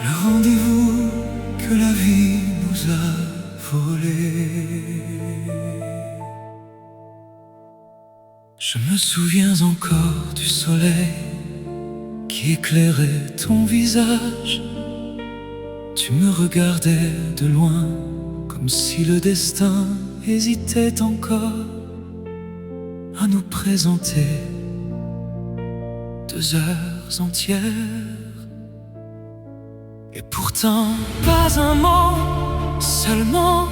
le rendez-vous que la vie nous a volé. Je me souviens encore du soleil qui éclairait ton visage. Tu me regardais de loin, comme si le destin hésitait encore à nous présenter 2 heures entières. Et pourtant, pas un mot, seulement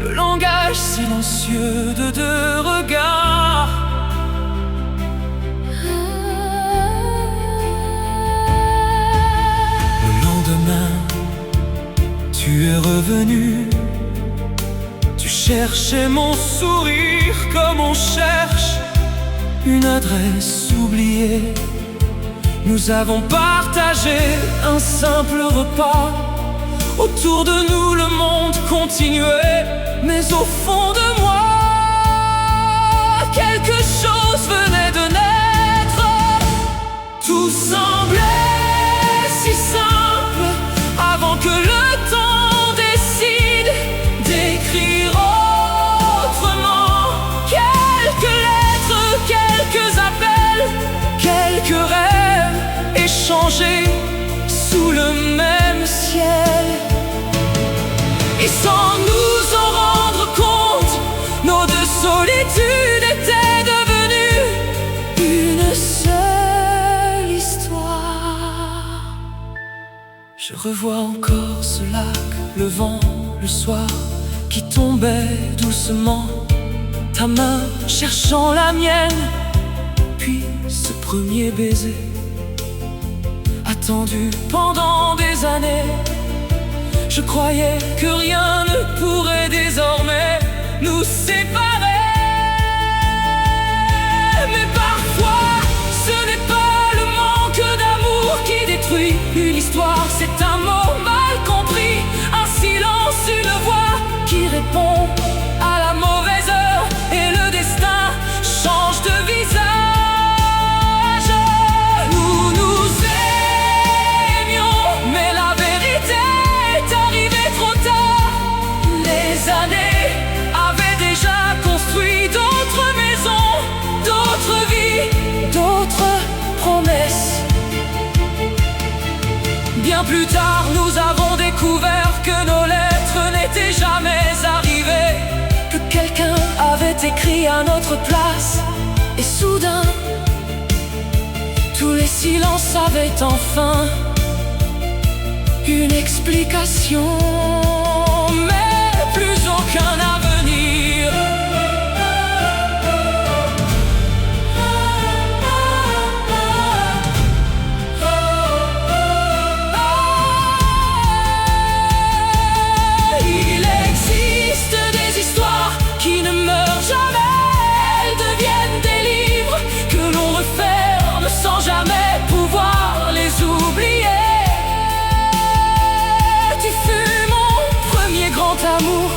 le langage silencieux de 2 regards. Le lendemain, tu es revenu. Tu cherchais mon sourire comme on cherche une adresse oubliée. Nous avons partagé un simple repas. Autour de nous le monde continuait, mais au fond de moi, quelque chose venait de naître. Tout semblait si simple avant que le temps décide d'écrire autrement. Quelques lettres, quelques appels, quelques rêves échangés sous le même ciel. Et sans nous en rendre compte, nos 2 solitudes étaient devenues une seule histoire. Je revois encore ce lac, le vent, le soir qui tombait doucement, ta main cherchant la mienne, puis ce premier baiser attendu pendant des années. Je croyais que rien ne pourrait désormais nous séparer. Mais parfois, ce n'est pas le manque d'amour qui détruit une histoire. C'est un mot mal compris, un silence, une voix qui répond à la mauvaise heure. Et le destin change de visage. Bien plus tard, nous avons découvert que nos lettres n'étaient jamais arrivées, que quelqu'un avait écrit à notre place. Et soudain, tous les silences avaient enfin une explication, mais plus aucun avenir. Qui ne meurent jamais, elles deviennent des livres que l'on referme sans jamais pouvoir les oublier. Tu fus mon premier grand amour,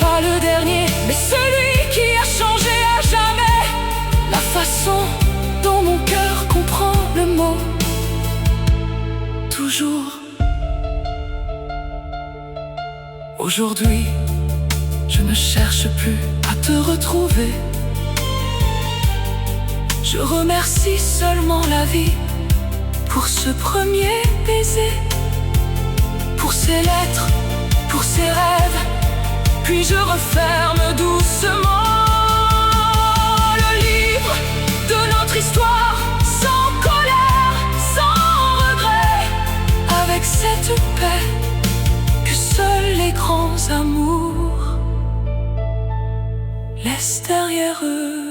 pas le dernier, mais celui qui a changé à jamais la façon dont mon cœur comprend le mot toujours. Aujourd'hui, je ne cherche plus à te retrouver. Je remercie seulement la vie pour ce premier baiser, pour ces lettres, pour ces rêves. Puis je referme doucement le livre de notre histoire, sans colère, sans regret, avec cette paix que seuls les grands amours laisse derrière eux.